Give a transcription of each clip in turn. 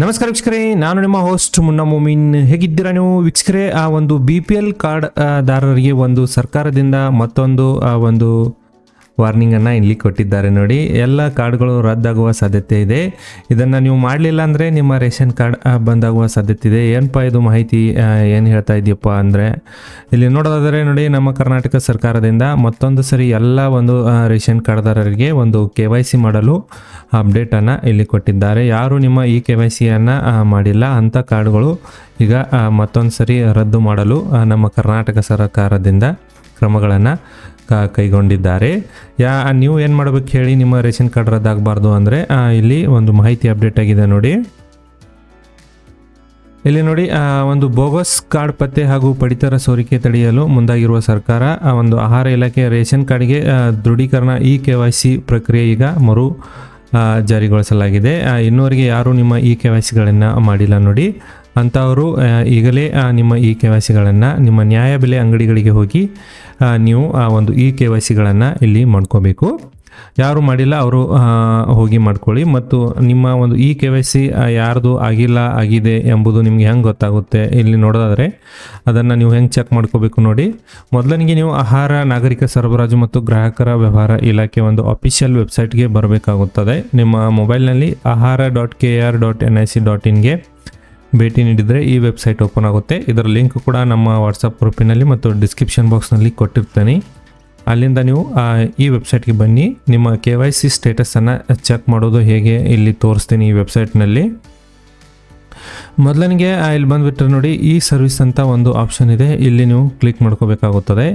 ನಮಸ್ಕಾರ ವೀಕ್ಷಕರೇ, ನಾನು ನಿಮ್ಮ ಹೋಸ್ಟ್ ಮುನ್ನಾ ಮೊಮಿನ್. ಹೇಗಿದ್ದೀರಾ ನೀವು ವೀಕ್ಷಕರೇ? ಆ ಒಂದು BPL ಕಾರ್ಡ್ ದಾರರಿಗೆ ಒಂದು ಸರ್ಕಾರದಿಂದ ಮತ್ತೊಂದು ಒಂದು ವಾರ್ನಿಂಗನ್ನು ಇಲ್ಲಿ ಕೊಟ್ಟಿದ್ದಾರೆ ನೋಡಿ. ಎಲ್ಲ ಕಾರ್ಡ್ಗಳು ರದ್ದಾಗುವ ಸಾಧ್ಯತೆ ಇದೆ. ಇದನ್ನು ನೀವು ಮಾಡಲಿಲ್ಲ ಅಂದರೆ ನಿಮ್ಮ ರೇಷನ್ ಕಾರ್ಡ್ ಬಂದಾಗುವ ಸಾಧ್ಯತೆ ಇದೆ. ಏನಪ್ಪ ಇದು ಮಾಹಿತಿ ಏನು ಹೇಳ್ತಾ ಇದೆಯಪ್ಪ ಅಂದರೆ, ಇಲ್ಲಿ ನೋಡೋದಾದರೆ ನೋಡಿ, ನಮ್ಮ ಕರ್ನಾಟಕ ಸರ್ಕಾರದಿಂದ ಮತ್ತೊಂದು ಸರಿ ಎಲ್ಲ ಒಂದು ರೇಷನ್ ಕಾರ್ಡ್ದಾರರಿಗೆ ಒಂದು KYC ಮಾಡಲು ಅಪ್ಡೇಟನ್ನು ಇಲ್ಲಿ ಕೊಟ್ಟಿದ್ದಾರೆ. ಯಾರು ನಿಮ್ಮ ಈ KYCಯನ್ನು ಮಾಡಿಲ್ಲ ಅಂಥ ಕಾರ್ಡ್ಗಳು ಈಗ ಮತ್ತೊಂದು ಸರಿ ರದ್ದು ಮಾಡಲು ನಮ್ಮ ಕರ್ನಾಟಕ ಸರ್ಕಾರದಿಂದ ಕ್ರಮಗಳನ್ನು ಕೈಗೊಂಡಿದ್ದಾರೆ. ನೀವು ಏನು ಮಾಡಬೇಕು ಹೇಳಿ, ನಿಮ್ಮ ರೇಷನ್ ಕಾರ್ಡ್ ರದ್ದಾಗಬಾರ್ದು ಅಂದರೆ ಇಲ್ಲಿ ಒಂದು ಮಾಹಿತಿ ಅಪ್ಡೇಟ್ ಆಗಿದೆ ನೋಡಿ. ಇಲ್ಲಿ ನೋಡಿ, ಒಂದು ಬೋಗಸ್ ಕಾರ್ಡ್ ಪತ್ತೆ ಹಾಗೂ ಪಡಿತರ ಸೋರಿಕೆ ತಡೆಯಲು ಮುಂದಾಗಿರುವ ಸರ್ಕಾರ ಒಂದು ಆಹಾರ ಇಲಾಖೆ ರೇಷನ್ ಕಾರ್ಡ್ಗೆ ದೃಢೀಕರಣ KYC ಪ್ರಕ್ರಿಯೆ ಈಗ ಮರು ಜಾರಿಗೊಳಿಸಲಾಗಿದೆ. ಇನ್ನೂವರೆಗೆ ಯಾರು ನಿಮ್ಮ KYCಗಳನ್ನು ಮಾಡಿಲ್ಲ ನೋಡಿ, ಅಂಥವರು ಈಗಲೇ ನಿಮ್ಮ KYCಗಳನ್ನು ನಿಮ್ಮ ನ್ಯಾಯಬೆಲೆ ಅಂಗಡಿಗಳಿಗೆ ಹೋಗಿ ನೀವು ಒಂದು KYCಗಳನ್ನು ಇಲ್ಲಿ ಮಾಡ್ಕೋಬೇಕು. ಯಾರು ಮಾಡಿಲ್ಲ ಅವರು ಹೋಗಿ ಮಾಡ್ಕೊಳ್ಳಿ. ಮತ್ತು ನಿಮ್ಮ ಒಂದು KYC ಯಾರ್ದು ಆಗಿದೆ ಎಂಬುದು ನಿಮಗೆ ಹೆಂಗೆ ಗೊತ್ತಾಗುತ್ತೆ ಇಲ್ಲಿ ನೋಡೋದಾದರೆ ಅದನ್ನು ನೀವು ಹೆಂಗೆ ಚೆಕ್ ಮಾಡ್ಕೋಬೇಕು ನೋಡಿ. ಮೊದಲನಿಗೆ ನೀವು ಆಹಾರ ನಾಗರಿಕ ಸರಬರಾಜು ಮತ್ತು ಗ್ರಾಹಕರ ವ್ಯವಹಾರ ಇಲಾಖೆ ಒಂದು ಅಫಿಷಿಯಲ್ ವೆಬ್ಸೈಟ್ಗೆ ಬರಬೇಕಾಗುತ್ತದೆ. ನಿಮ್ಮ ಮೊಬೈಲ್ನಲ್ಲಿ ahara.kr.nic.in ಭೇಟಿ ನೀಡಿದರೆ ಈ ವೆಬ್ಸೈಟ್ ಓಪನ್ ಆಗುತ್ತೆ. ಇದರ ಲಿಂಕ್ ಕೂಡ ನಮ್ಮ ವಾಟ್ಸಪ್ ಗ್ರೂಪಿನಲ್ಲಿ ಮತ್ತು ಡಿಸ್ಕ್ರಿಪ್ಷನ್ ಬಾಕ್ಸ್ನಲ್ಲಿ ಕೊಟ್ಟಿರ್ತೀನಿ. ಅಲ್ಲಿಂದ ನೀವು ಈ ವೆಬ್ಸೈಟ್ಗೆ ಬನ್ನಿ. ನಿಮ್ಮ KYC ಸ್ಟೇಟಸನ್ನು ಚೆಕ್ ಮಾಡೋದು ಹೇಗೆ ಇಲ್ಲಿ ತೋರಿಸ್ತೀನಿ ಈ ವೆಬ್ಸೈಟ್ನಲ್ಲಿ. ಮೊದಲನಿಗೆ ಇಲ್ಲಿ ಬಂದುಬಿಟ್ರೆ ನೋಡಿ, ಈ ಸರ್ವಿಸ್ ಅಂತ ಒಂದು ಆಪ್ಷನ್ ಇದೆ, ಇಲ್ಲಿ ನೀವು ಕ್ಲಿಕ್ ಮಾಡ್ಕೋಬೇಕಾಗುತ್ತದೆ.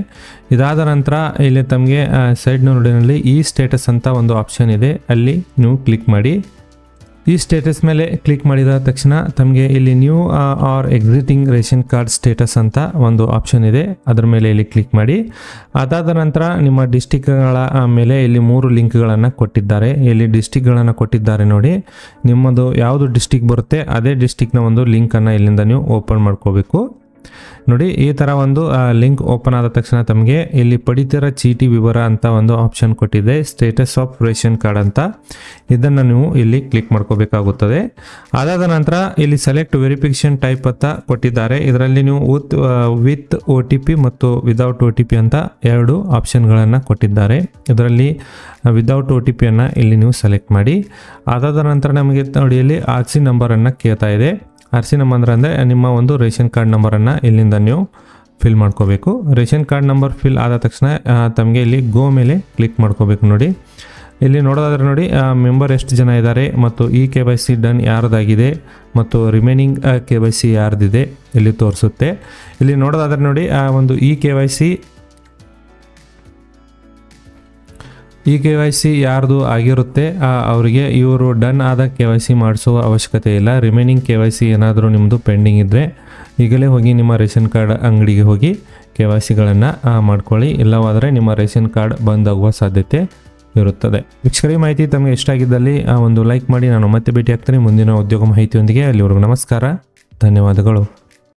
ಇದಾದ ನಂತರ ಇಲ್ಲಿ ತಮಗೆ ಸೈಡ್ ನೋಡಿನಲ್ಲಿ ಈ ಸ್ಟೇಟಸ್ ಅಂತ ಒಂದು ಆಪ್ಷನ್ ಇದೆ, ಅಲ್ಲಿ ನೀವು ಕ್ಲಿಕ್ ಮಾಡಿ. ಈ ಸ್ಟೇಟಸ್ ಮೇಲೆ ಕ್ಲಿಕ್ ಮಾಡಿದ ತಕ್ಷಣ ತಮಗೆ ಇಲ್ಲಿ new or existing ration card status ಅಂತ ಒಂದು ಆಪ್ಷನ್ ಇದೆ, ಅದರ ಮೇಲೆ ಇಲ್ಲಿ ಕ್ಲಿಕ್ ಮಾಡಿ. ಅದಾದ ನಂತರ ನಿಮ್ಮ ಡಿಸ್ಟಿಕ್ಗಳ ಮೇಲೆ ಇಲ್ಲಿ 3 ಲಿಂಕ್ಗಳನ್ನು ಕೊಟ್ಟಿದ್ದಾರೆ. ಇಲ್ಲಿ ಡಿಸ್ಟಿಕ್ಗಳನ್ನು ಕೊಟ್ಟಿದ್ದಾರೆ ನೋಡಿ. ನಿಮ್ಮದು ಯಾವುದು ಡಿಸ್ಟಿಕ್ ಬರುತ್ತೆ ಅದೇ ಡಿಸ್ಟಿಕ್ನ ಒಂದು ಲಿಂಕನ್ನು ಇಲ್ಲಿಂದ ನೀವು ಓಪನ್ ಮಾಡ್ಕೋಬೇಕು ನೋಡಿ. ಈ ಥರ ಒಂದು ಲಿಂಕ್ ಓಪನ್ ಆದ ತಕ್ಷಣ ತಮಗೆ ಇಲ್ಲಿ ಪಡಿತರ ಚೀಟಿ ವಿವರ ಅಂತ ಒಂದು ಆಪ್ಷನ್ ಕೊಟ್ಟಿದೆ, ಸ್ಟೇಟಸ್ ಆಫ್ ರೇಷನ್ ಕಾರ್ಡ್ ಅಂತ. ಇದನ್ನು ನೀವು ಇಲ್ಲಿ ಕ್ಲಿಕ್ ಮಾಡ್ಕೋಬೇಕಾಗುತ್ತದೆ. ಅದಾದ ನಂತರ ಇಲ್ಲಿ ಸೆಲೆಕ್ಟ್ ವೆರಿಫಿಕೇಷನ್ ಟೈಪ್ ಅಂತ ಕೊಟ್ಟಿದ್ದಾರೆ. ಇದರಲ್ಲಿ ನೀವು ವಿತ್ OTP ಮತ್ತು ವಿದೌಟ್ OTP ಅಂತ 2 ಆಪ್ಷನ್ಗಳನ್ನು ಕೊಟ್ಟಿದ್ದಾರೆ. ಇದರಲ್ಲಿ ವಿದೌಟ್ OTPಯನ್ನು ಇಲ್ಲಿ ನೀವು ಸೆಲೆಕ್ಟ್ ಮಾಡಿ. ಅದಾದ ನಂತರ ನಮಗೆ ನೋಡಿ ಇಲ್ಲಿ RC ನಂಬರನ್ನು ಕೇಳ್ತಾ ಇದೆ. RC ನಂಬರ್ ಅಂದರೆ ನಿಮ್ಮ ಒಂದು ರೇಷನ್ ಕಾರ್ಡ್ ನಂಬರನ್ನು ಇಲ್ಲಿಂದ ನೀವು ಫಿಲ್ ಮಾಡ್ಕೋಬೇಕು. ರೇಷನ್ ಕಾರ್ಡ್ ನಂಬರ್ ಫಿಲ್ ಆದ ತಕ್ಷಣ ತಮಗೆ ಇಲ್ಲಿ ಗೋ ಮೇಲೆ ಕ್ಲಿಕ್ ಮಾಡ್ಕೋಬೇಕು ನೋಡಿ. ಇಲ್ಲಿ ನೋಡೋದಾದ್ರೆ ನೋಡಿ, ಮೆಂಬರ್ ಎಷ್ಟು ಜನ ಇದ್ದಾರೆ ಮತ್ತು KYC ಡನ್ ಯಾರ್ದಾಗಿದೆ ಮತ್ತು ರಿಮೈನಿಂಗ್ KYC ಯಾರ್ದಿದೆ ಇಲ್ಲಿ ತೋರಿಸುತ್ತೆ. ಇಲ್ಲಿ ನೋಡೋದಾದ್ರೆ ನೋಡಿ, ಒಂದು KYC ಯಾರ್ದು ಆಗಿರುತ್ತೆ ಅವರಿಗೆ ಇವರು ಡನ್ ಆದ KYC ಮಾಡಿಸುವ ಅವಶ್ಯಕತೆ ಇಲ್ಲ. ರಿಮೈನಿಂಗ್ KYC ಏನಾದರೂ ನಿಮ್ಮದು ಪೆಂಡಿಂಗ್ ಇದ್ದರೆ ಈಗಲೇ ಹೋಗಿ ನಿಮ್ಮ ರೇಷನ್ ಕಾರ್ಡ್ ಅಂಗಡಿಗೆ ಹೋಗಿ KYCಗಳನ್ನು ಮಾಡ್ಕೊಳ್ಳಿ. ಇಲ್ಲವಾದರೆ ನಿಮ್ಮ ರೇಷನ್ ಕಾರ್ಡ್ ಬಂದಾಗುವ ಸಾಧ್ಯತೆ ಇರುತ್ತದೆ. ವೀಕ್ಷಕರ, ಮಾಹಿತಿ ತಮಗೆ ಇಷ್ಟ ಆಗಿದ್ದಲ್ಲಿ ಒಂದು ಲೈಕ್ ಮಾಡಿ. ನಾನು ಮತ್ತೆ ಭೇಟಿ ಆಗ್ತೀನಿ ಮುಂದಿನ ಉದ್ಯೋಗ ಮಾಹಿತಿಯೊಂದಿಗೆ. ಅಲ್ಲಿವರೆಗೂ ನಮಸ್ಕಾರ, ಧನ್ಯವಾದಗಳು.